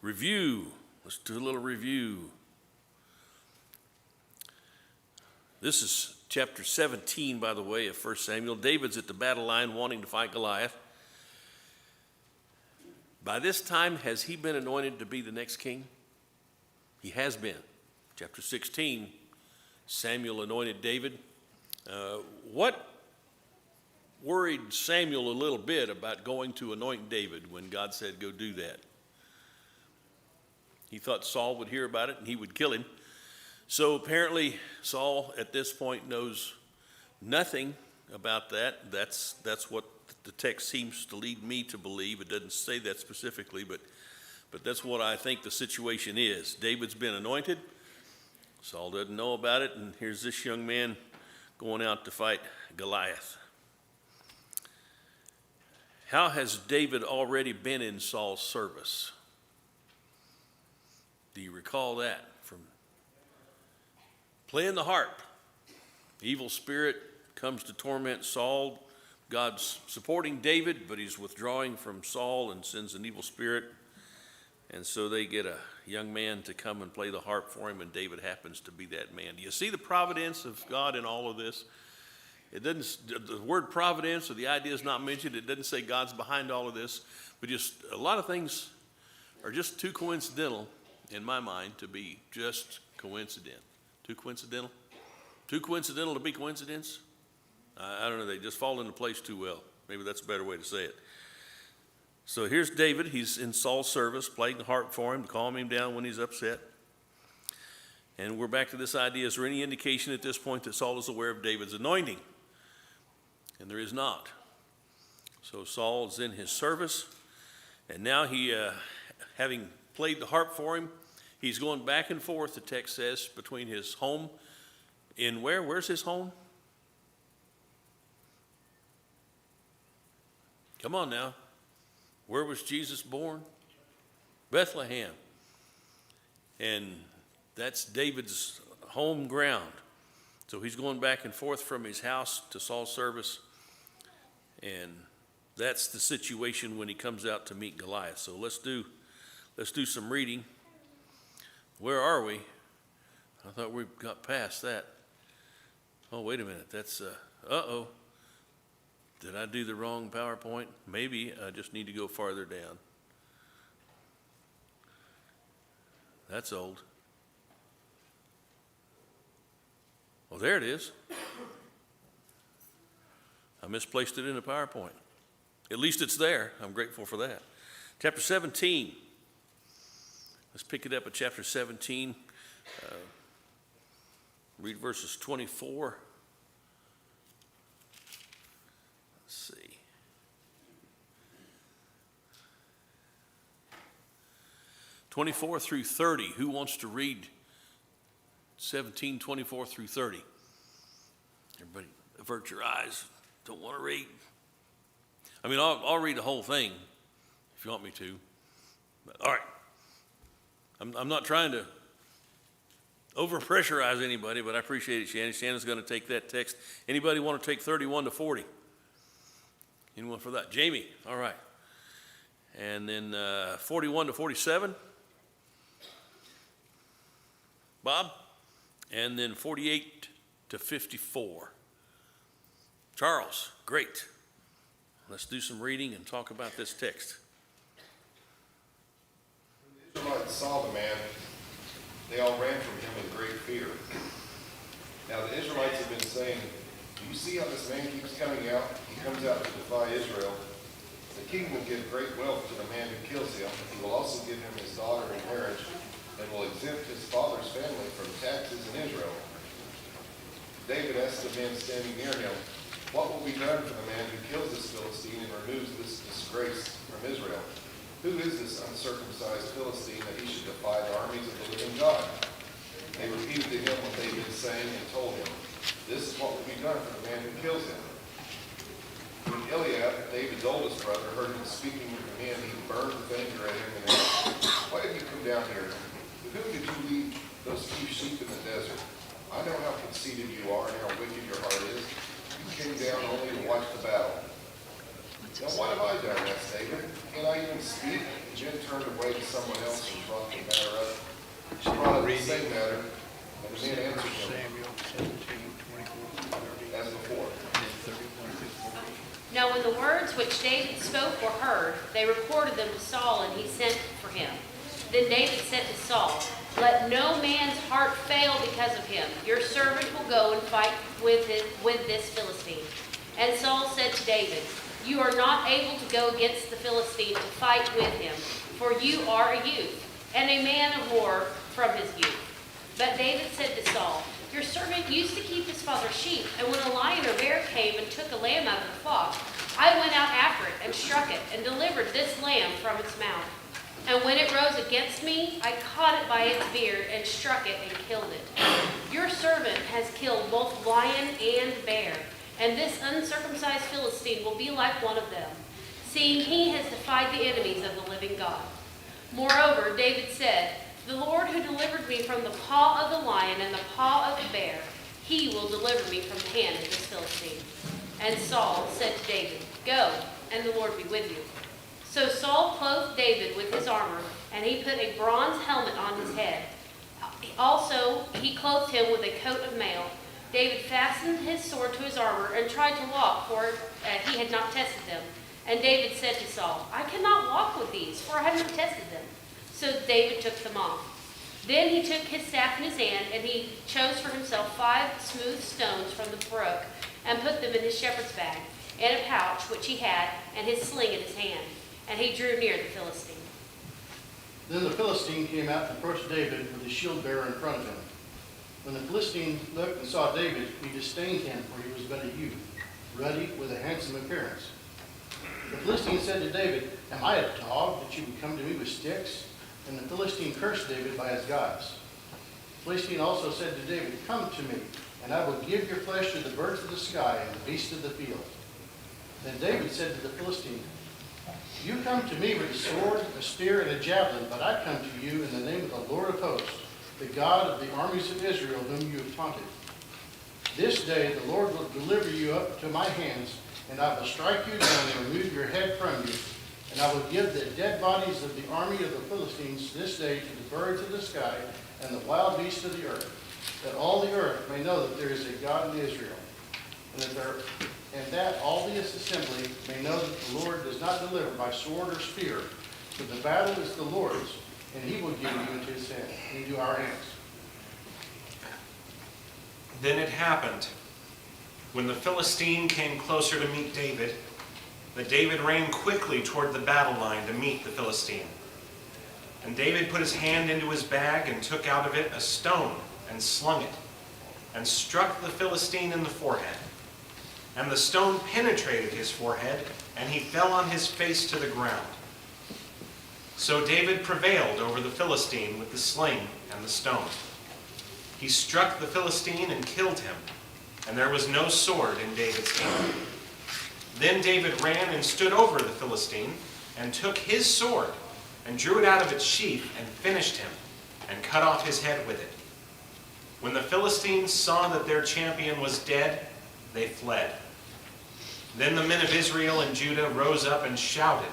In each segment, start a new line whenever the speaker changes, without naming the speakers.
Review. Let's do a little review. This is chapter 17, by the way, of 1 Samuel. David's at the battle line wanting to fight Goliath. By this time, has he been anointed to be the next king? He has been. Chapter 16, Samuel anointed David. What worried Samuel a little bit about going to anoint David when God said, go do that? He thought Saul would hear about it and he would kill him. So apparently Saul at this point knows nothing about that. That's what the text seems to lead me to believe. It doesn't say that specifically, but that's what I think the situation is. David's been anointed. Saul doesn't know about it, and here's this young man going out to fight Goliath. How has David already been in Saul's service? Do you recall that from playing the harp? Evil spirit comes to torment Saul. God's supporting David, but he's withdrawing from Saul and sends an evil spirit. And so they get a young man to come and play the harp for him, and David happens to be that man. Do you see the providence of God in all of this? It doesn't, the word providence or the idea is not mentioned. It doesn't say God's behind all of this, but just a lot of things are just too coincidental in my mind to be just coincident. Too coincidental? Too coincidental to be coincidence? I don't know, they just fall into place too well. Maybe that's a better way to say it. So here's David. He's in Saul's service, playing the harp for him to calm him down when he's upset. And we're back to this idea. Is there any indication at this point that Saul is aware of David's anointing? And there is not. So Saul is in his service, and now he, having played the harp for him, he's going back and forth, the text says, between his home in where? Where's his home? Come on now. Where was Jesus born? Bethlehem. And that's David's home ground. So he's going back and forth from his house to Saul's service. And that's the situation when he comes out to meet Goliath. So let's do some reading. Where are we? I thought we got past that. Oh, wait a minute. That's, uh-oh. Did I do the wrong PowerPoint? Maybe I just need to go farther down. That's old. Oh, there it is. I misplaced it in the PowerPoint. At least it's there. I'm grateful for that. Chapter 17. Let's pick it up at chapter 17. Read verses 24. Let's see. 24 through 30. Who wants to read 17, 24 through 30? Everybody avert your eyes. Don't want to read. I mean, I'll read the whole thing if you want me to. But, all right. I'm not trying to overpressurize anybody, but I appreciate it, Shannon. Shannon's going to take that text. Anybody want to take 31 to 40? Anyone for that? Jamie, all right. And then 41 to 47. Bob. And then 48 to 54. Charles, great. Let's do some reading and talk about this text.
When the Israelites saw the man, they all ran from him in great fear. Now the Israelites had been saying, "Do you see how this man keeps coming out? He comes out to defy Israel. The king will give great wealth to the man who kills him. He will also give him his daughter in marriage and will exempt his father's family from taxes in Israel." David asked the men standing near him, "What will be done for the man who kills this Philistine and removes this disgrace from Israel? Who is this uncircumcised Philistine that he should defy the armies of the living God?" They repeated to him what they had been saying and told him, "This is what will be done for the man who kills him." When Eliab, David's oldest brother, heard him speaking with the men, he burned with anger at him and asked, "Why have you come down here? With whom did you leave those few sheep in the desert? I know how conceited you are and how wicked your heart is. You came down only to watch the battle." "Now what have I done?" asked David. "Can I even speak?" And then turned away to someone else and on the same matter, and the man answered him
Samuel 17:24-30,
as before.
and 31-40.
Now when the words which David spoke were heard, they reported them to Saul, and he sent for him. Then David said to Saul, "Let no man's heart fail because of him. Your servant will go and fight with this Philistine." And Saul said to David, "You are not able to go against the Philistine to fight with him, for you are a youth, and a man of war from his youth." But David said to Saul, "Your servant used to keep his father's sheep, and when a lion or bear came and took a lamb out of the flock, I went out after it and struck it and delivered this lamb from its mouth. And when it rose against me, I caught it by its beard and struck it and killed it. Your servant has killed both lion and bear, and this uncircumcised Philistine will be like one of them, seeing he has defied the enemies of the living God." Moreover, David said, "The Lord who delivered me from the paw of the lion and the paw of the bear, he will deliver me from the hand of this Philistine." And Saul said to David, "Go, and the Lord be with you." So Saul clothed David with his armor, and he put a bronze helmet on his head. Also, he clothed him with a coat of mail. David fastened his sword to his armor and tried to walk, for he had not tested them. And David said to Saul, "I cannot walk with these, for I have not tested them." So David took them off. Then he took his staff in his hand, and he chose for himself 5 smooth stones from the brook, and put them in his shepherd's bag, and a pouch which he had, and his sling in his hand. And he drew near the Philistine.
Then the Philistine came out and approached David with his shield bearer in front of him. When the Philistine looked and saw David, he disdained him, for he was but a youth, ruddy, with a handsome appearance. The Philistine said to David, "Am I a dog that you would come to me with sticks?" And the Philistine cursed David by his gods. The Philistine also said to David, "Come to me, and I will give your flesh to the birds of the sky and the beasts of the field." Then David said to the Philistine, "You come to me with a sword, a spear, and a javelin, but I come to you in the name of the Lord of hosts, the God of the armies of Israel, whom you have taunted. This day the Lord will deliver you up to my hands, and I will strike you down and remove your head from you. And I will give the dead bodies of the army of the Philistines this day to the birds of the sky and the wild beasts of the earth, that all the earth may know that there is a God in Israel, and that all this assembly may know that the Lord does not deliver by sword or spear, for the battle is the Lord's, and he will give you into his hand, into our hands."
Then it happened, when the Philistine came closer to meet David, that David ran quickly toward the battle line to meet the Philistine. And David put his hand into his bag and took out of it a stone and slung it, and struck the Philistine in the forehead. And the stone penetrated his forehead, and he fell on his face to the ground. So David prevailed over the Philistine with the sling and the stone. He struck the Philistine and killed him, and there was no sword in David's hand. Then David ran and stood over the Philistine, and took his sword, and drew it out of its sheath, and finished him, and cut off his head with it. When the Philistines saw that their champion was dead, they fled. Then the men of Israel and Judah rose up and shouted,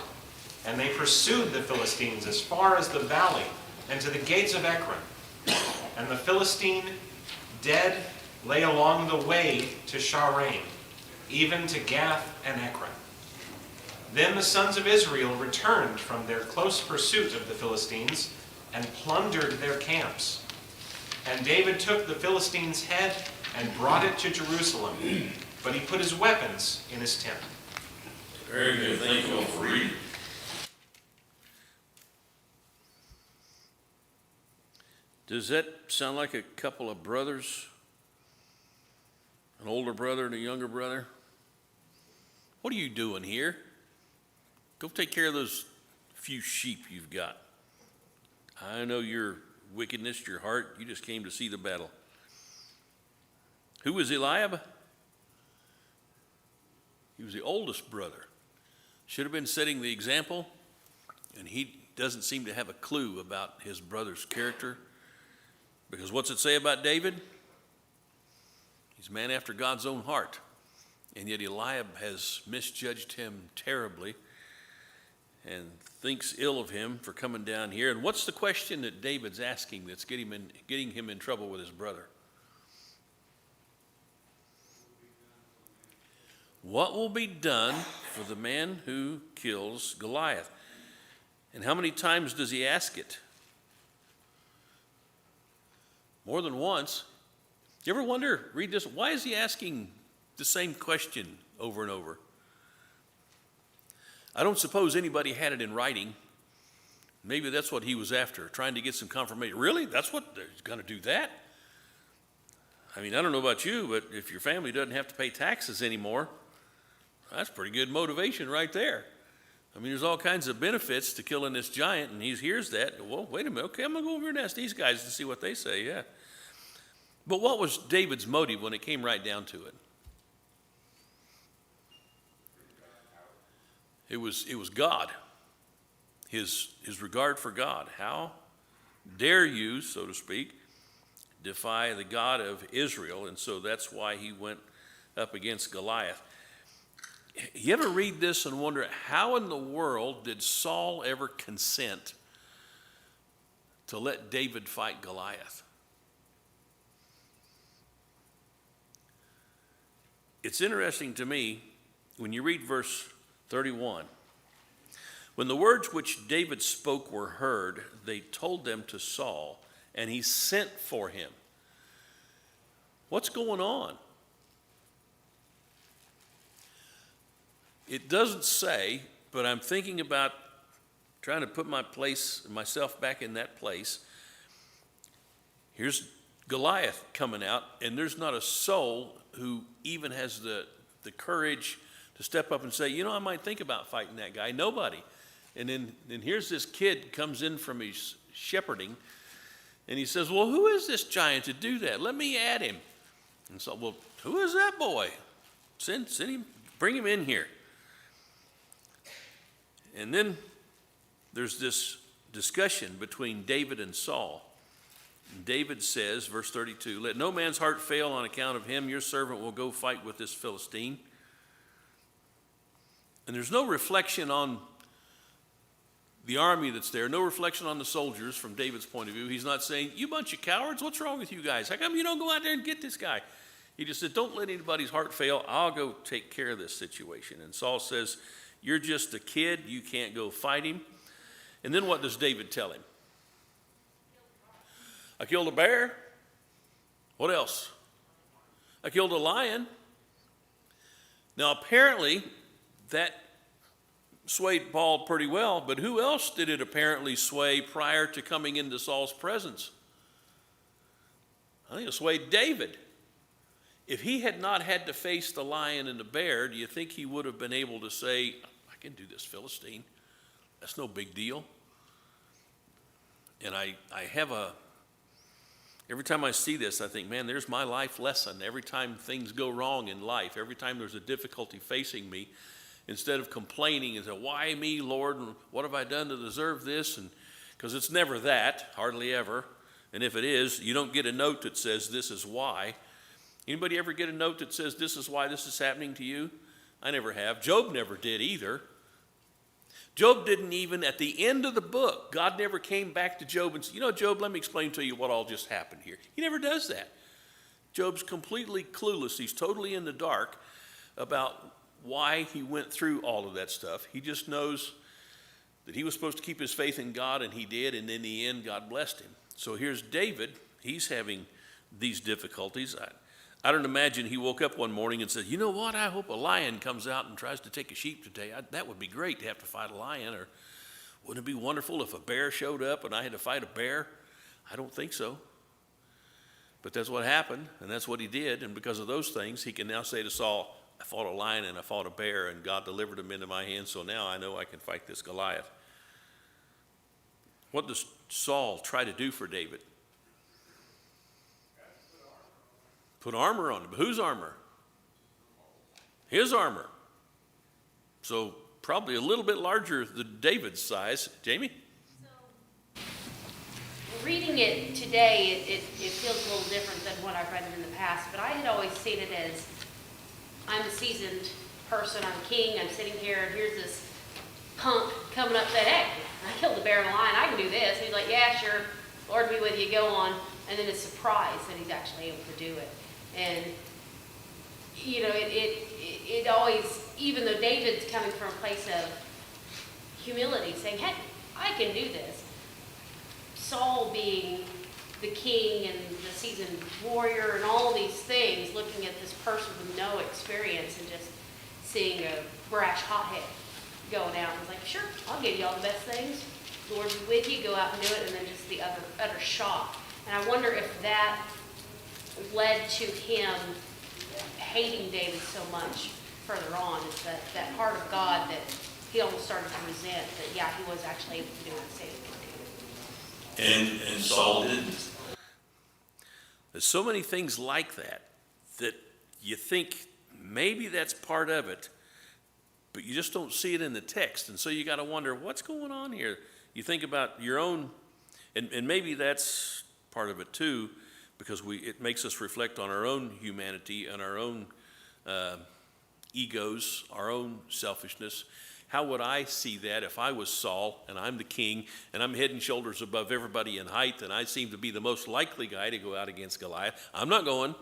and they pursued the Philistines as far as the valley and to the gates of Ekron. And the Philistine, dead, lay along the way to Shaaraim, even to Gath and Ekron. Then the sons of Israel returned from their close pursuit of the Philistines and plundered their camps. And David took the Philistine's head and brought it to Jerusalem, but he put his weapons in his tent.
Very good. Thank you all for reading. Does that sound like a couple of brothers? An older brother and a younger brother? What are you doing here? Go take care of those few sheep you've got. I know your wickedness, your heart. You just came to see the battle. Who was Eliab? He was the oldest brother. Should have been setting the example, and he doesn't seem to have a clue about his brother's character. Because what's it say about David? He's a man after God's own heart. And yet Eliab has misjudged him terribly. and thinks ill of him for coming down here. And what's the question that David's asking that's getting him in trouble with his brother? What will be done for the man who kills Goliath? And how many times does he ask it? More than once. You ever wonder, read this, why is he asking the same question over and over? I don't suppose anybody had it in writing. Maybe that's what he was after, trying to get some confirmation. Really? That's what they're going to do that? I mean, I don't know about you, but if your family doesn't have to pay taxes anymore, that's pretty good motivation right there. I mean, there's all kinds of benefits to killing this giant, and he hears that. Well, wait a minute. Okay, I'm going to go over here and ask these guys to see what they say, yeah. But what was David's motive when it came right down to it? It was God, his regard for God. How dare you, so to speak, defy the God of Israel? And so that's why he went up against Goliath. You ever read this and wonder, how in the world did Saul ever consent to let David fight Goliath? It's interesting to me when you read verse 31. When the words which David spoke were heard, they told them to Saul, and he sent for him. What's going on? It doesn't say, but I'm thinking about trying to put myself back in that place. Here's Goliath coming out, and there's not a soul who even has the courage to step up and say, you know, I might think about fighting that guy. Nobody. And then here's this kid comes in from his shepherding, and he says, well, who is this giant to do that? Let me at him. And so, well, who is that boy? Send him, bring him in here. And then there's this discussion between David and Saul. And David says, verse 32, let no man's heart fail on account of him. Your servant will go fight with this Philistine. And there's no reflection on the army that's there, no reflection on the soldiers from David's point of view. He's not saying, you bunch of cowards, what's wrong with you guys? How come you don't go out there and get this guy? He just said, don't let anybody's heart fail. I'll go take care of this situation. And Saul says, you're just a kid. You can't go fight him. And then what does David tell him? I killed a bear. What else? I killed a lion. Now, apparently, that swayed Paul pretty well, but who else did it apparently sway prior to coming into Saul's presence? I think it swayed David. If he had not had to face the lion and the bear, do you think he would have been able to say, I can do this, Philistine. That's no big deal. And I have every time I see this, I think, man, there's my life lesson. Every time things go wrong in life, every time there's a difficulty facing me, instead of complaining and saying, why me, Lord, and what have I done to deserve this? And because it's never that, hardly ever. And if it is, you don't get a note that says this is why. Anybody ever get a note that says this is why this is happening to you? I never have. Job never did either. Job didn't even, at the end of the book, God never came back to Job and said, you know, Job, let me explain to you what all just happened here. He never does that. Job's completely clueless. He's totally in the dark about why he went through all of that stuff. He just knows that he was supposed to keep his faith in God, and he did, and in the end, God blessed him. So here's David. He's having these difficulties. I don't imagine he woke up one morning and said, you know what, I hope a lion comes out and tries to take a sheep today. That would be great to have to fight a lion. Or wouldn't it be wonderful if a bear showed up and I had to fight a bear? I don't think so. But that's what happened, and that's what he did. And because of those things, he can now say to Saul, I fought a lion and I fought a bear, and God delivered him into my hands, so now I know I can fight this Goliath. What does Saul try to do for David? Put armor on him. Whose armor? His armor. So probably a little bit larger than David's size. Jamie?
Reading it today, it feels a little different than what I've read it in the past, but I had always seen it as, I'm a seasoned person, I'm a king, I'm sitting here, and here's this punk coming up saying, hey, I killed the bear and the lion, I can do this. He's like, yeah, sure, Lord be with you, go on. And then it's surprised that he's actually able to do it. And, you know, it always, even though David's coming from a place of humility, saying, hey, I can do this. Saul being the king and the seasoned warrior and all these things, looking at this person with no experience and just seeing a brash hothead going out and was like, sure, I'll give you all the best things. Lord be with you, go out and do it, and then just the utter shock. And I wonder if that led to him hating David so much further on, is that heart of God that he almost started to resent that, yeah, he was actually able to do what David could do.
And Saul didn't. There's so many things like that you think maybe that's part of it, but you just don't see it in the text. And so you got to wonder, what's going on here? You think about your own, and maybe that's part of it too, because it makes us reflect on our own humanity and our own egos, our own selfishness. How would I see that if I was Saul and I'm the king and I'm head and shoulders above everybody in height and I seem to be the most likely guy to go out against Goliath? I'm not going.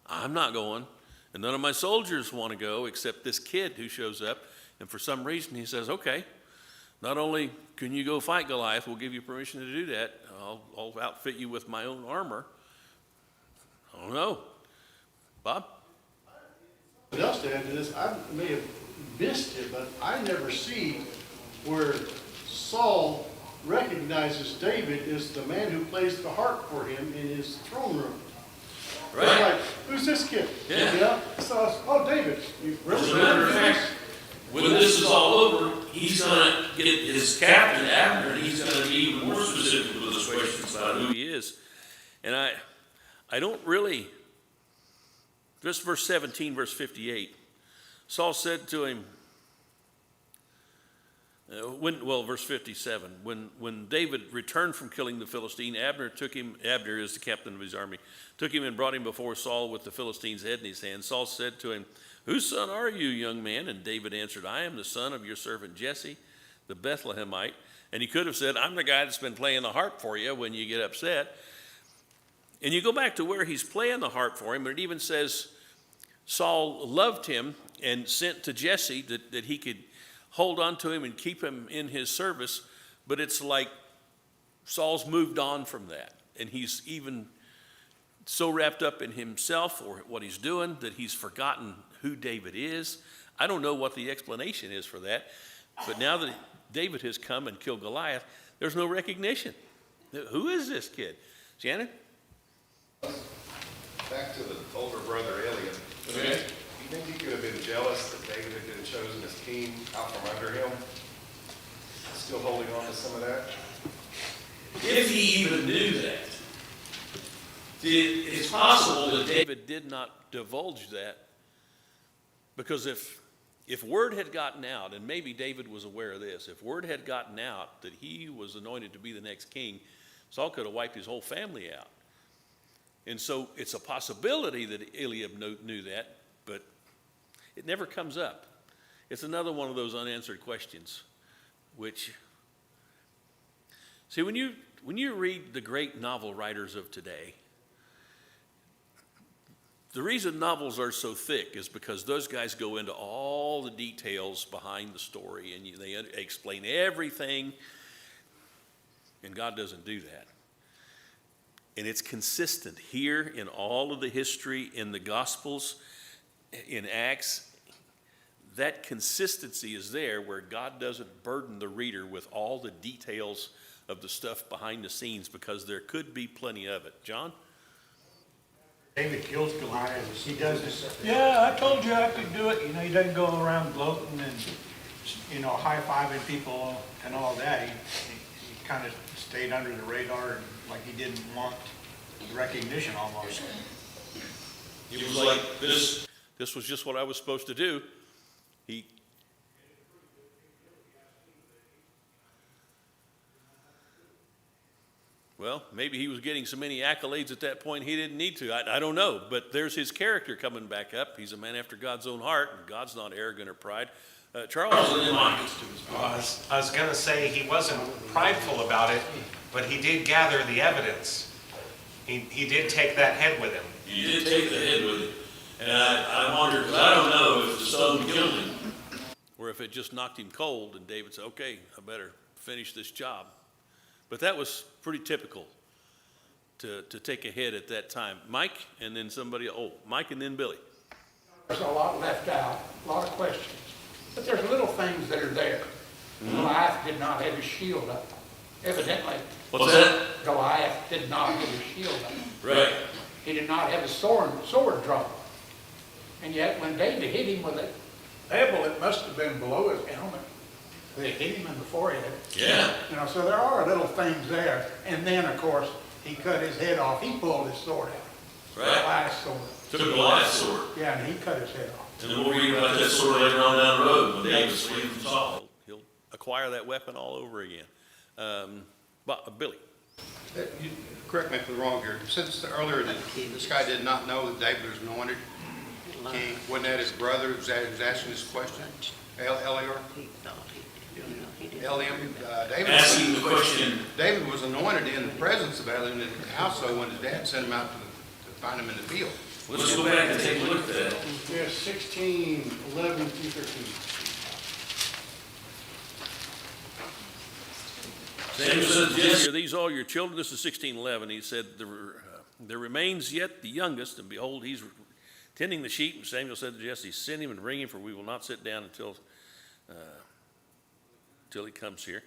And none of my soldiers want to go except this kid who shows up. And for some reason he says, okay, not only can you go fight Goliath, we'll give you permission to do that. I'll outfit you with my own armor. I don't know. Bob?
What else to add to this, I may have missed it, but I never see where Saul recognizes David as the man who plays the harp for him in his throne room.
Right.
Like, who's this kid?
Yeah.
So, oh, David.
As a matter of fact, when this is all over, he's going to get his captain, Abner, and he's going to be even more specific with those questions about who he is. And I don't really, just verse 17, verse 58, Saul said to him, verse 57, when David returned from killing the Philistine, Abner is the captain of his army, took him and brought him before Saul with the Philistine's head in his hand. Saul said to him, whose son are you, young man? And David answered, I am the son of your servant Jesse, the Bethlehemite. And he could have said, I'm the guy that's been playing the harp for you when you get upset. And you go back to where he's playing the harp for him, and it even says Saul loved him and sent to Jesse that he could hold on to him and keep him in his service. But it's like Saul's moved on from that. And he's even so wrapped up in himself or what he's doing that he's forgotten who David is. I don't know what the explanation is for that. But now that David has come and killed Goliath, there's no recognition. Who is this kid? Shannon?
Back to the older brother, Eliab.
Okay.
You think he could have been jealous that David had been chosen as king out from under him? Still holding on to some of that?
If he even knew that. It's possible that David did not divulge that, because if word had gotten out, and maybe David was aware of this, if word had gotten out that he was anointed to be the next king, Saul could have wiped his whole family out. And so it's a possibility that Eliab knew that, but it never comes up. It's another one of those unanswered questions, which, see, when you read the great novel writers of today, the reason novels are so thick is because those guys go into all the details behind the story, and they explain everything, and God doesn't do that. And it's consistent here in all of the history, in the Gospels, in Acts. That consistency is there where God doesn't burden the reader with all the details of the stuff behind the scenes, because there could be plenty of it. John?
David kills Goliath. He does this. Yeah, I told you I could do it. You know, he doesn't go around gloating and, high-fiving people and all that. He kind of stayed under the radar, and like he didn't want recognition almost.
It was like this was just what I was supposed to do. Well, maybe he was getting so many accolades at that point he didn't need to. I don't know, but there's his character coming back up. He's a man after God's own heart, and God's not arrogant or pride. Charles and then Mike.
I was going to say he wasn't prideful about it, but he did gather the evidence. He did take that head with him.
He did take the head with him. And I wonder, because I don't know if the stone killed him. Or if it just knocked him cold and David said, okay, I better finish this job. But that was pretty typical to take a head at that time. Mike and then somebody, Mike and then Billy.
There's a lot left out, a lot of questions. But there's little things that are there. Goliath did not have his shield up. Evidently,
What's that?
Goliath did not have his shield up.
Right.
He did not have his sword drawn. And yet, when David hit him with it, pebble, it must have been below his helmet. They hit him in the forehead.
Yeah.
So there are little things there. And then, of course, he cut his head off. He pulled his sword out.
Right.
Goliath's sword.
Took Goliath's sword.
Yeah, and he cut his head off.
And then we'll read about that sword later on down the road when David's fleeing from Saul. He'll acquire that weapon all over again. Billy.
You correct me if I'm wrong here. Since earlier that this guy did not know that David was anointed king, wasn't that his brother who was asking this question? Eliam, David.
Asking the question.
David was anointed in the presence of Eliam in the household when his dad sent him out to find him in the field.
Let's go back and take a look at that.
Yes, 16:11 through 13.
Samuel said to Jesse, are these all your children? This is 16:11. He said, there remains yet the youngest, and behold, he's tending the sheep. And Samuel said to Jesse, send him and bring him, for we will not sit down until he comes here.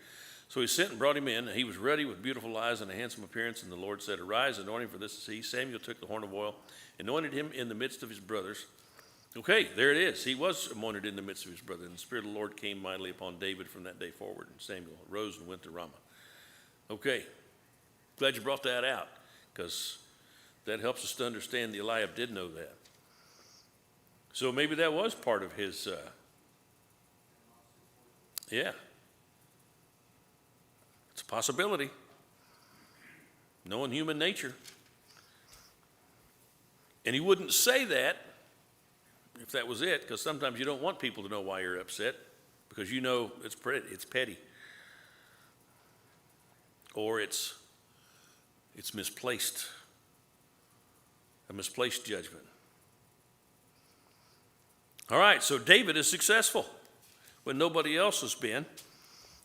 So he sent and brought him in, and he was ruddy with beautiful eyes and a handsome appearance. And the Lord said, arise, anoint him, for this is he. Samuel took the horn of oil, anointed him in the midst of his brothers. Okay, there it is. He was anointed in the midst of his brothers. And the Spirit of the Lord came mightily upon David from that day forward. And Samuel arose and went to Ramah. Okay, glad you brought that out, because that helps us to understand that Eliab did know that. So maybe that was part of his, yeah. It's a possibility, knowing human nature. And he wouldn't say that if that was it, because sometimes you don't want people to know why you're upset, because you know it's petty. Or it's misplaced, a misplaced judgment. All right, so David is successful when nobody else has been.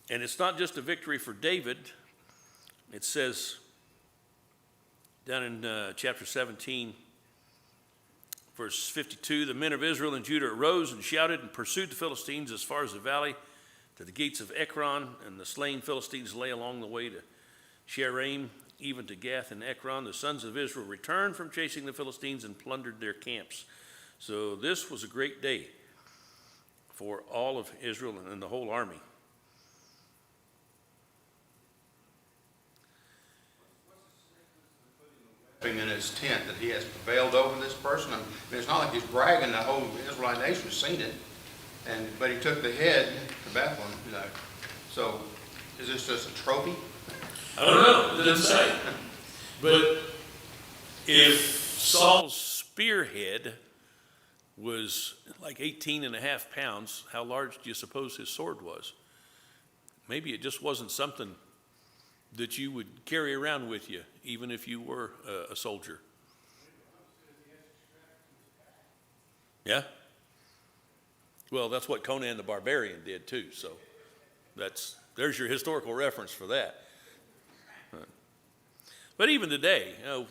And it's not just a victory for David. It says down in chapter 17, verse 52, the men of Israel and Judah arose and shouted and pursued the Philistines as far as the valley to the gates of Ekron, and the slain Philistines lay along the way to Sheraim, even to Gath and Ekron. The sons of Israel returned from chasing the Philistines and plundered their camps. So this was a great day for all of Israel and the whole army.
In his tent that he has prevailed over this person. I mean, it's not like he's bragging. The whole Israelite nation has seen it. But he took the head to Bethlehem. So is this just a trophy?
I don't know, it doesn't say. But if Saul's spearhead was like 18 and a half pounds, how large do you suppose his sword was? Maybe it just wasn't something that you would carry around with you, even if you were a soldier. Yeah? Well, that's what Conan the Barbarian did too, so there's your historical reference for that. But even today, and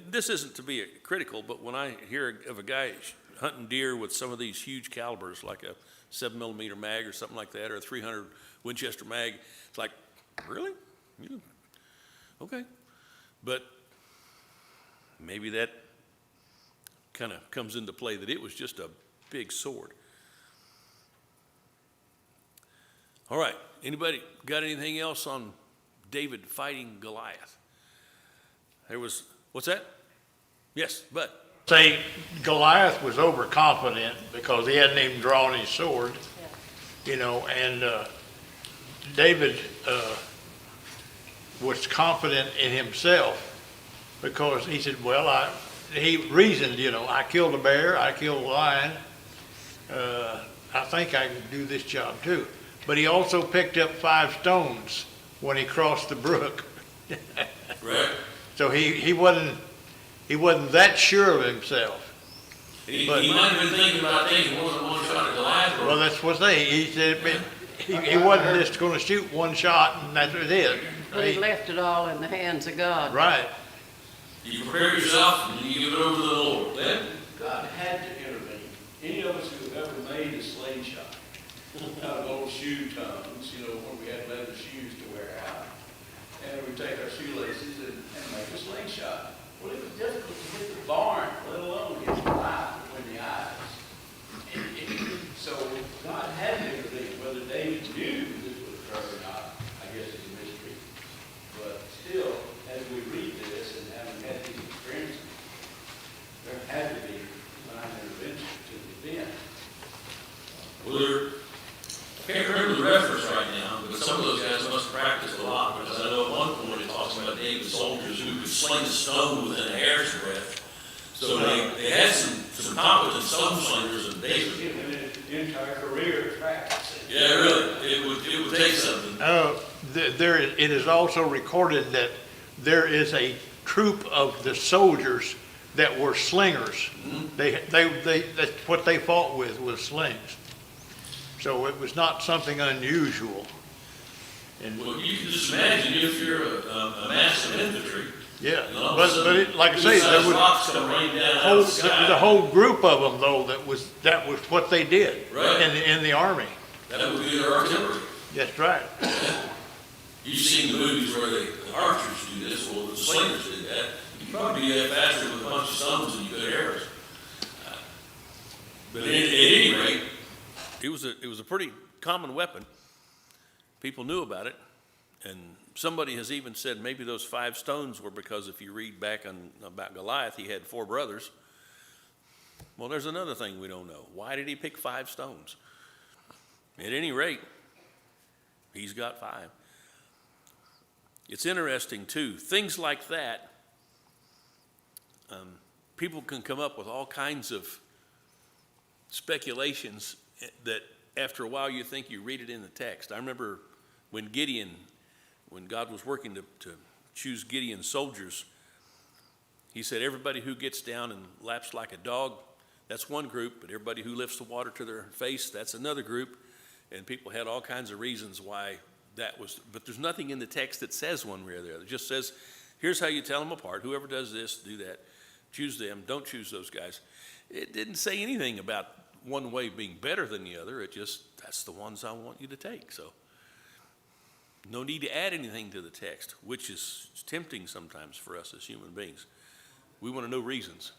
this isn't to be critical, but when I hear of a guy hunting deer with some of these huge calibers, like a 7mm mag or something like that, or a 300 Winchester mag, it's like, really? Yeah. Okay. But maybe that kind of comes into play, that it was just a big sword. All right. Anybody got anything else on David fighting Goliath? What's that? Yes, Bud.
Say Goliath was overconfident because he hadn't even drawn his sword, and David was confident in himself because he said, he reasoned, I killed a bear, I killed a lion, I think I can do this job too. But he also picked up 5 stones when he crossed the brook.
Right.
So he wasn't that sure of himself.
He might have been thinking about taking one shot at Goliath.
Well, that's what he said. He wasn't just going to shoot one shot and that's it is.
But he left it all in the hands of God.
Right.
You prepare yourself and you give it over to the Lord. Then,
God had to intervene. Any of us who have ever made a slingshot out of old shoe tongues, when we had leather shoes to wear out, and we take our shoelaces and make a slingshot. Well, it was difficult to hit the barn, let alone hit the light between the eyes. So God had to intervene. Whether David knew this would occur or not, I guess is a mystery. But still, as we read this and having had these experiences, there had to be divine intervention to the event.
well, I can't remember the reference right now, but some of those guys must practice a lot, because I know at one point it talks about David's soldiers who could sling a stone within a hair's breadth. So they had some competent stone slingers, and David.
Given an entire career of practice.
Yeah, really, it would take something.
It is also recorded that there is a troop of the soldiers that were slingers.
Mm-hmm.
That's what they fought with was slings. So it was not something unusual. And
Well, you can just imagine if you're a massive infantry.
yeah,
And all of a
but it, like I say, there
good-sized
was
rocks come raining down out of the sky.
the whole group of them though that was what they did
Right.
in the army.
That would be their artillery.
That's right.
You've seen the movies where the archers do this, well, the slingers did that. You could probably do that faster with a bunch of stones than you could arrows. But at any rate, it was a pretty common weapon. People knew about it, and somebody has even said maybe those 5 stones were because if you read back about Goliath, he had 4 brothers. Well, there's another thing we don't know. Why did he pick 5 stones? At any rate, he's got 5. It's interesting too, things like that, people can come up with all kinds of speculations that after a while you think you read it in the text. I remember when God was working to choose Gideon's soldiers, he said everybody who gets down and laps like a dog, that's one group, but everybody who lifts the water to their face, that's another group. And people had all kinds of reasons why that was, but there's nothing in the text that says one way or the other. It just says, here's how you tell them apart. Whoever does this, do that. Choose them, don't choose those guys. It didn't say anything about one way being better than the other. It just, that's the ones I want you to take. So no need to add anything to the text, which is tempting sometimes for us as human beings. We want to know reasons.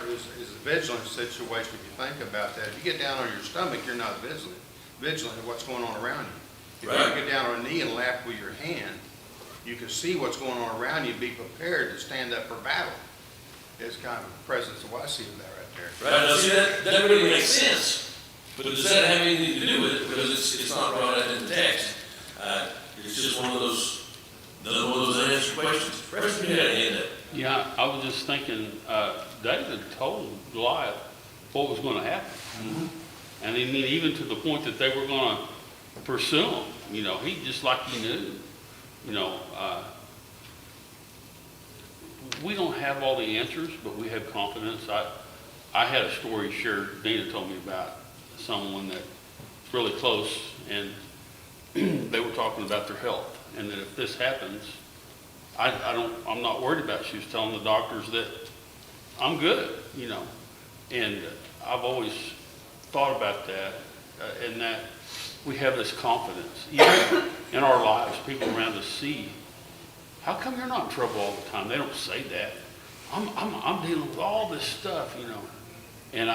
It's a vigilant situation if you think about that. If you get down on your stomach, you're not vigilant of what's going on around you. If
Right.
you get down on a knee and lap with your hand, you can see what's going on around you and be prepared to stand up for battle. It's kind of a presence of what I see of that right there.
Right, now see, that really makes sense, but does that have anything to do with it? Because it's not brought out in the text. It's just one of those unanswered questions. Preston, you had a hand up.
Yeah, I was just thinking, David told Goliath what was going to happen.
Mm-hmm.
And I mean, even to the point that they were going to pursue him, he just like he knew, we don't have all the answers, but we have confidence. I had a story shared, Dana told me about someone that's really close, and they were talking about their health, and that if this happens, I'm not worried about it. She was telling the doctors that I'm good, and I've always thought about that, and that we have this confidence. Even in our lives, people around us see, how come you're not in trouble all the time? They don't say that. I'm dealing with all this stuff, and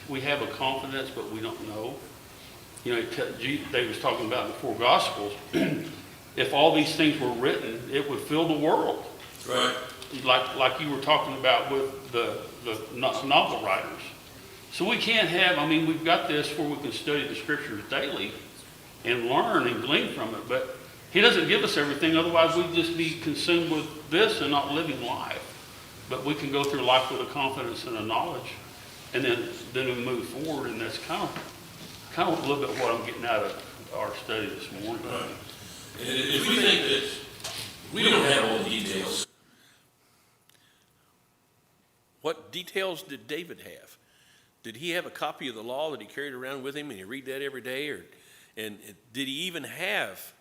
we have a confidence, but we don't know. They was talking about in the 4 Gospels, if all these things were written, it would fill the world.
Right.
Like you were talking about with the novel writers. So we can't have, we've got this where we can study the scriptures daily and learn and glean from it, but he doesn't give us everything, otherwise we'd just be consumed with this and not living life. But we can go through life with a confidence and a knowledge And then we move forward, and that's kind of a little bit what I'm getting out of our study this morning.
Right. And if we think that we don't have all the details, what details did David have? Did he have a copy of the law that he carried around with him and he read that every day? And did he even have,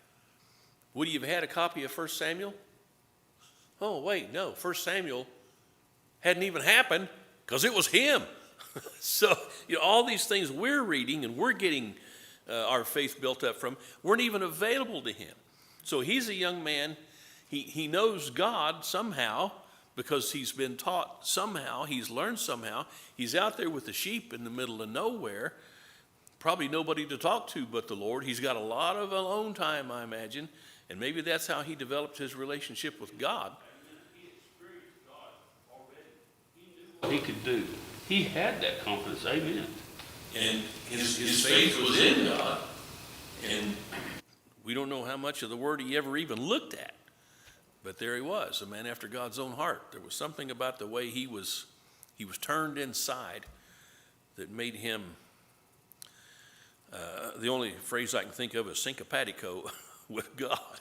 would he have had a copy of 1 Samuel? Oh, wait, no, 1 Samuel hadn't even happened because it was him. So, all these things we're reading and we're getting our faith built up from weren't even available to him. So he's a young man. He knows God somehow because he's been taught somehow. He's learned somehow. He's out there with the sheep in the middle of nowhere. Probably nobody to talk to but the Lord. He's got a lot of alone time, I imagine. And maybe that's how he developed his relationship with God.
He experienced God already. He knew what he could do. He had that confidence. Amen.
And his faith was in God. And we don't know how much of the word he ever even looked at. But there he was, a man after God's own heart. There was something about the way he was turned inside that made him, the only phrase I can think of is syncopatico with God.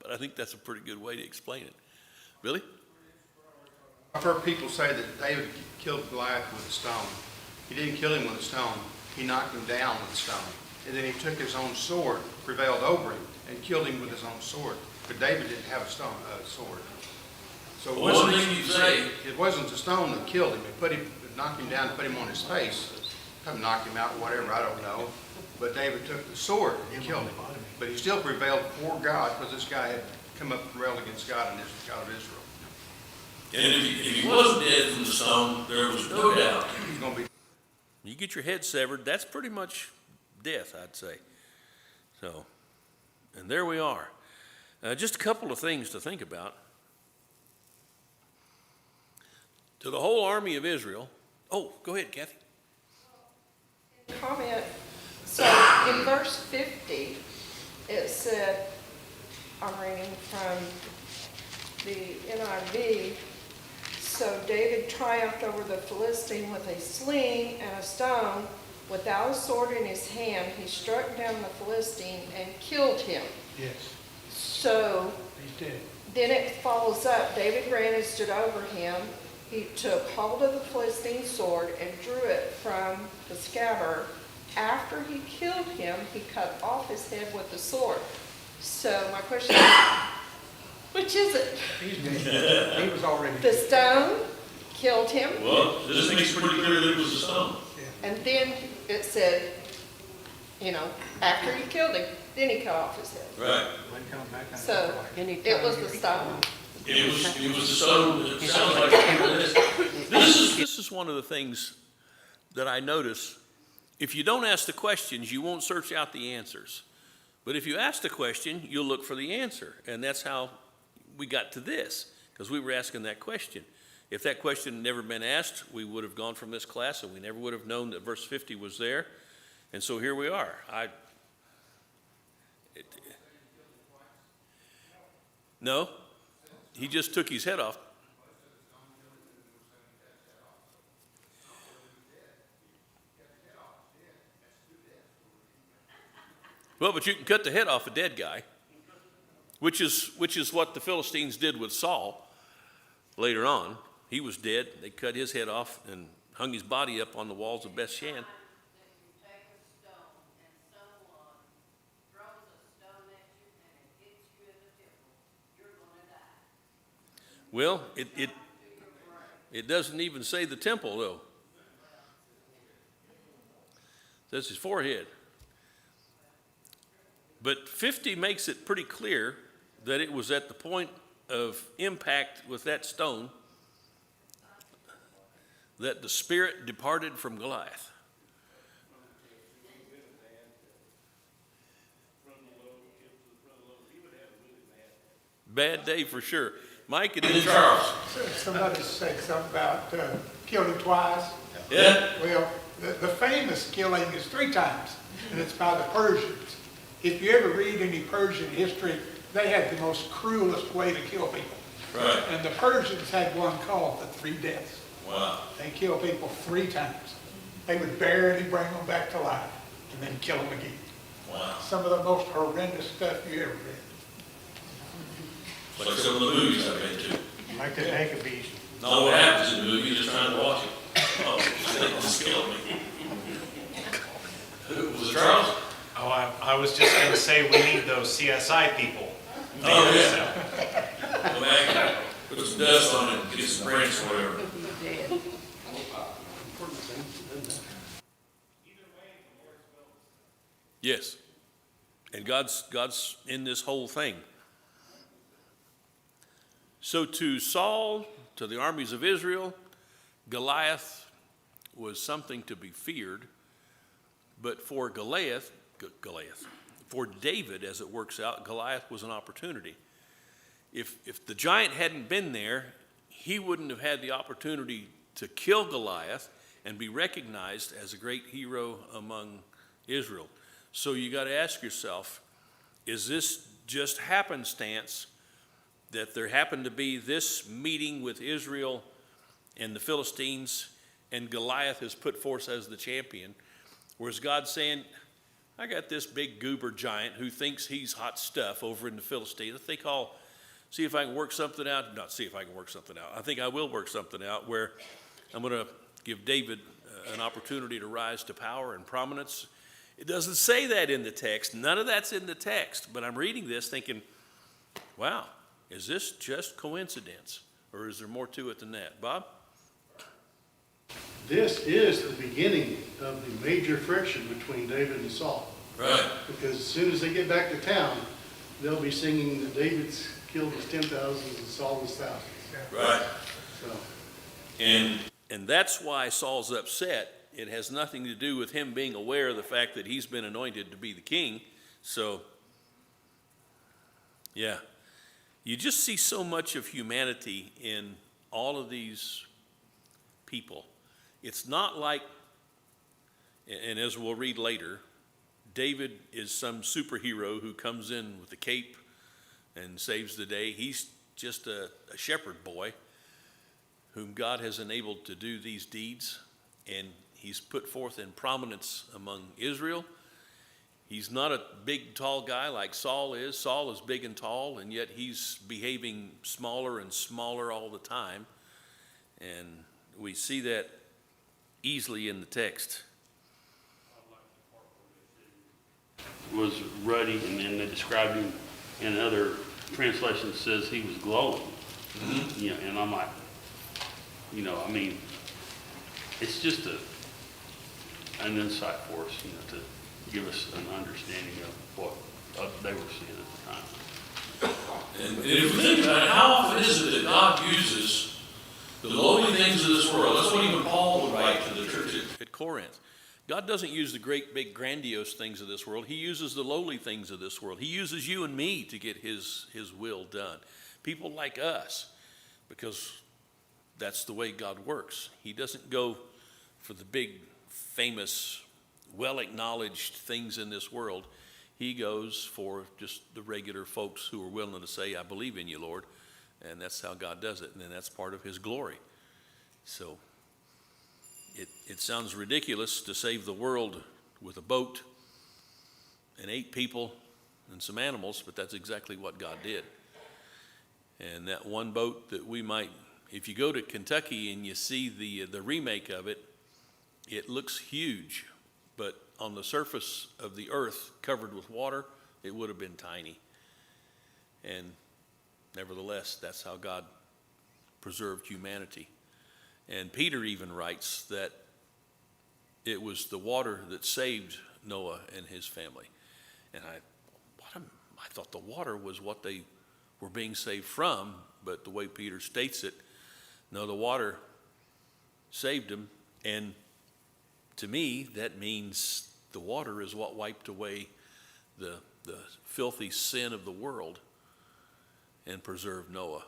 But I think that's a pretty good way to explain it. Billy?
I've heard people say that David killed Goliath with a stone. He didn't kill him with a stone. He knocked him down with a stone. And then he took his own sword, prevailed over him, and killed him with his own sword. But David didn't have a sword. So it wasn't the stone that killed him. It knocked him down and put him on his face. Probably knocked him out, whatever, I don't know. But David took the sword and killed him. But he still prevailed before God because this guy had come up and railed against God and God of Israel.
And if he wasn't dead from the stone, there was no doubt
He's going to be.
You get your head severed, that's pretty much death, I'd say. So, and there we are. Just a couple of things to think about. To the whole army of Israel. Oh, go ahead, Kathy.
Comment. So in verse 50, it said, I'm reading from the NIV, so David triumphed over the Philistine with a sling and a stone. Without a sword in his hand, he struck down the Philistine and killed him.
Yes,
So
he did.
then it follows up. David ran and stood over him. He took hold of the Philistine's sword and drew it from the scabbard. After he killed him, he cut off his head with the sword. So my question is, which is it?
He's dead. He was already
The stone killed him,
Well, this makes it pretty clear that it was a stone.
and then it said, after he killed him, then he cut off his head.
Right.
Wasn't coming back on
So it was the stone.
It was the stone. It sounds like this is one of the things that I notice. If you don't ask the questions, you won't search out the answers. But if you ask the question, you'll look for the answer. And that's how we got to this, because we were asking that question. If that question had never been asked, we would have gone from this class and we never would have known that verse 50 was there. And so here we are. No, he just took his head off. Well, but you can cut the head off a dead guy, which is what the Philistines did with Saul later on. He was dead. They cut his head off and hung his body up on the walls of Bethshan. Well, it doesn't even say the temple, though. It says his forehead. But 50 makes it pretty clear that it was at the point of impact with that stone that the spirit departed from Goliath. Bad day for sure. Mike and then Charles.
Somebody said something about killed him twice.
Yeah?
Well, the famous killing is 3 times, and it's by the Persians. If you ever read any Persian history, they had the most cruelest way to kill people.
Right.
And the Persians had one called the 3 deaths.
Wow.
They killed people 3 times. they would barely bring them back to life and then kill them again. Wow. Some of the most horrendous stuff you ever read.
Like some of the movies I've been to.
Like the naked beast.
No, what happens in the movie, you're just trying to watch it. Oh, they just killed me. Was it Charles?
Oh, I was just going to say we need those CSI people.
Oh, yeah. Go back, put some dust on it, and get some prints or whatever.
Dead.
Yes. And God's in this whole thing. So to Saul, to the armies of Israel, Goliath was something to be feared. But for Goliath, for David, as it works out, Goliath was an opportunity. If the giant hadn't been there, he wouldn't have had the opportunity to kill Goliath and be recognized as a great hero among Israel. So you got to ask yourself, is this just happenstance that there happened to be this meeting with Israel and the Philistines, and Goliath is put forth as the champion? Or is God saying, I got this big goober giant who thinks he's hot stuff over in the Philistines. I think I'll see if I can work something out. Not see if I can work something out. I think I will work something out where I'm going to give David an opportunity to rise to power and prominence. It doesn't say that in the text. None of that's in the text. But I'm reading this thinking, wow, is this just coincidence? Or is there more to it than that? Bob?
This is the beginning of the major friction between David and Saul.
Right.
Because as soon as they get back to town, they'll be singing that David's killed his 10,000s and Saul his thousands.
Right.
So,
And that's why Saul's upset. It has nothing to do with him being aware of the fact that he's been anointed to be the king. So, yeah. You just see so much of humanity in all of these people. It's not like, and as we'll read later, David is some superhero who comes in with a cape and saves the day. He's just a shepherd boy whom God has enabled to do these deeds, and he's put forth in prominence among Israel. He's not a big, tall guy like Saul is. Saul is big and tall, and yet he's behaving smaller and smaller all the time. And we see that easily in the text.
Was ruddy, and then they described him in other translations says he was glowing. Mm-hmm. You know, and I'm like, you know, I mean, it's just an insight for us, you know, to give us an understanding of what they were seeing at the time.
And if you think about it, how often is it that God uses the lowly things of this world? That's what even Paul would write to the church at Corinth. God doesn't use the great, big, grandiose things of this world. He uses the lowly things of this world. He uses you and me to get his will done. People like us, because that's the way God works. He doesn't go for the big, famous, well-acknowledged things in this world. He goes for just the regular folks who are willing to say, I believe in you, Lord. And that's how God does it. And then that's part of his glory. So it sounds ridiculous to save the world with a boat and 8 people and some animals, but that's exactly what God did. And that one boat that we might, if you go to Kentucky and you see the remake of it, it looks huge, but on the surface of the earth covered with water, it would have been tiny. And nevertheless, that's how God preserved humanity. And Peter even writes that it was the water that saved Noah and his family. And I thought the water was what they were being saved from, but the way Peter states it, no, the water saved them. And to me, that means the water is what wiped away the filthy sin of the world and preserved Noah.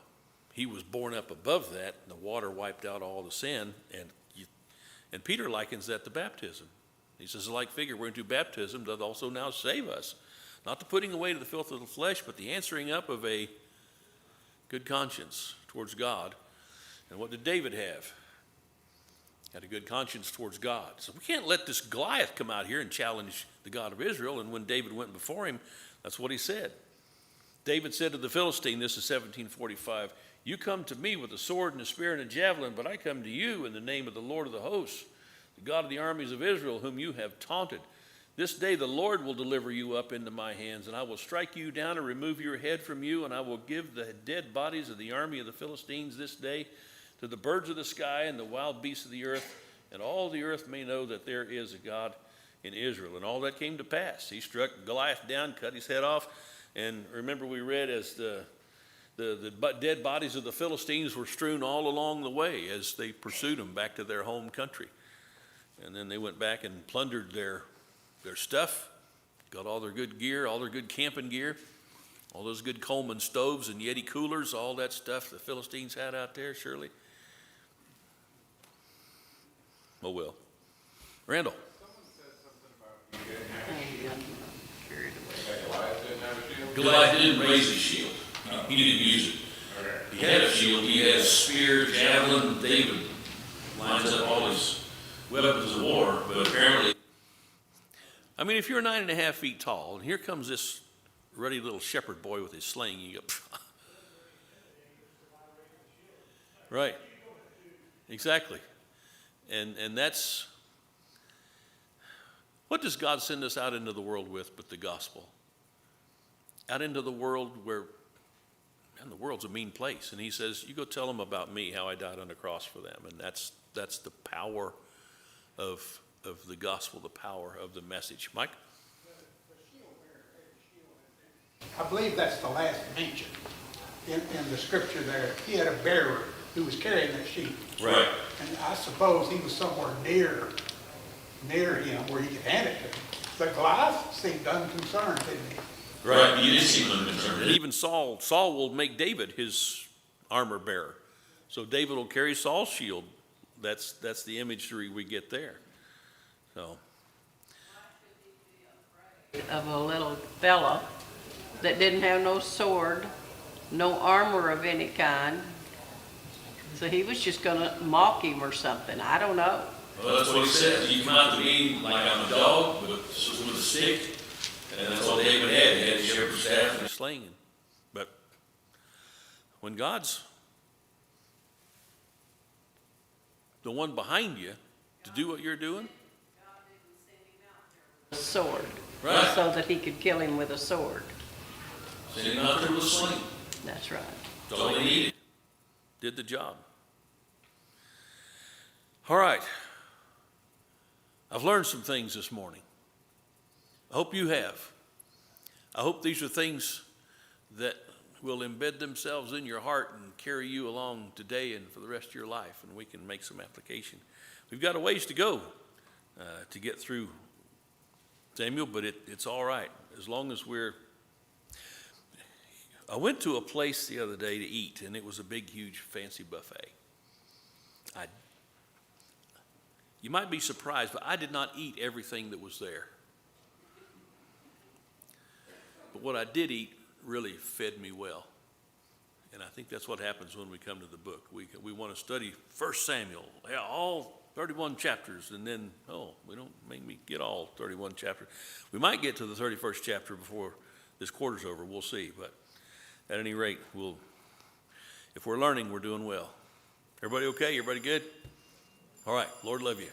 He was born up above that, and the water wiped out all the sin, and Peter likens that to baptism. He says, like figure, we're into baptism doth also now save us. Not the putting away to the filth of the flesh, but the answering up of a good conscience towards God. And what did David have? had a good conscience towards God. So we can't let this Goliath come out here and challenge the God of Israel. And when David went before him, that's what he said. David said to the Philistine, this is 1745, you come to me with a sword and a spear and a javelin, but I come to you in the name of the Lord of the hosts, the God of the armies of Israel, whom you have taunted. This day the Lord will deliver you up into my hands, and I will strike you down and remove your head from you, and I will give the dead bodies of the army of the Philistines this day to the birds of the sky and the wild beasts of the earth, and all the earth may know that there is a God in Israel. And all that came to pass. He struck Goliath down, cut his head off, and remember we read as the dead bodies of the Philistines were strewn all along the way as they pursued them back to their home country. And then they went back and plundered their stuff, got all their good gear, all their good camping gear, all those good Coleman stoves and Yeti coolers, all that stuff the Philistines had out there, surely. Oh, well. Randall. Goliath didn't raise his shield. He didn't use it. He had a shield. He had a spear, javelin. David lines up all his weapons of war, but apparently, I mean, if you're 9.5 feet tall, and here comes this ruddy little shepherd boy with his sling, you go, right, exactly. And that's, what does God send us out into the world with but the gospel? Out into the world where, man, the world's a mean place. And he says, you go tell them about me, how I died on the cross for them. And that's the power of the gospel, the power of the message. Mike?
I believe that's the last mention in the scripture there. He had a bearer who was carrying that sheep.
Right.
And I suppose he was somewhere near him where he could hand it to him. But Goliath seemed unconcerned, didn't he?
Right, you did seem unconcerned. And even Saul will make David his armor bearer. So David will carry Saul's shield. That's the imagery we get there. So.
Of a little fella that didn't have no sword, no armor of any kind. So he was just going to mock him or something. I don't know.
Well, that's what he says. You come out to me like I'm a dog with a stick. And that's all David had. He had a shepherd's staff and a sling. But when God's the one behind you to do what you're doing,
A sword.
right?
So that he could kill him with a sword.
Send him out there with a sling.
That's right.
That's all he needed. Did the job. All right. I've learned some things this morning. I hope you have. I hope these are things that will embed themselves in your heart and carry you along today and for the rest of your life, and we can make some application. We've got a ways to go to get through Samuel, but it's all right as long as I went to a place the other day to eat, and it was a big, huge, fancy buffet. You might be surprised, but I did not eat everything that was there. But what I did eat really fed me well. And I think that's what happens when we come to the book. We want to study 1 Samuel, all 31 chapters, and then, we don't make me get all 31 chapters. We might get to the 31st chapter before this quarter's over. We'll see. But at any rate, if we're learning, we're doing well. Everybody okay? Everybody good? All right. Lord love you.